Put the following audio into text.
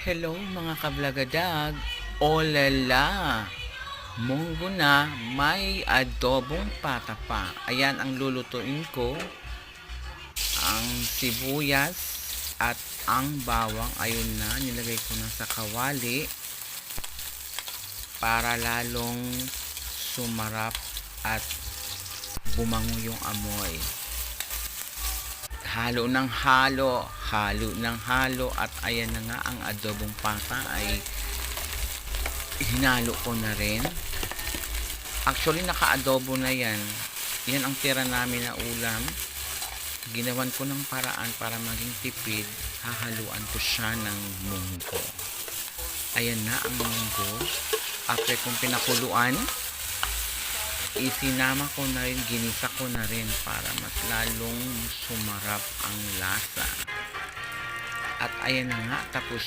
Hello mga kablagadag! Olala! Munggo na may adobong pata pa. Ayan ang lulutuin ko. Ang sibuyas at ang bawang. Ayun na, nilagay ko na sa kawali para lalong sumarap at bumango yung amoy. Halo ng halo at ayan na nga, ang adobong pata ay hinalo ko na rin. Actually naka-adobo na yan ang tira namin na ulam. Ginawan ko ng paraan para maging tipid. Hahaluan ko siya ng munggo. Ayan na ang munggo. After kong pinakuluan, isinama ko na rin, ginisa ko na rin para mas lalong sumarap ang lasa. At ayan na nga, tapos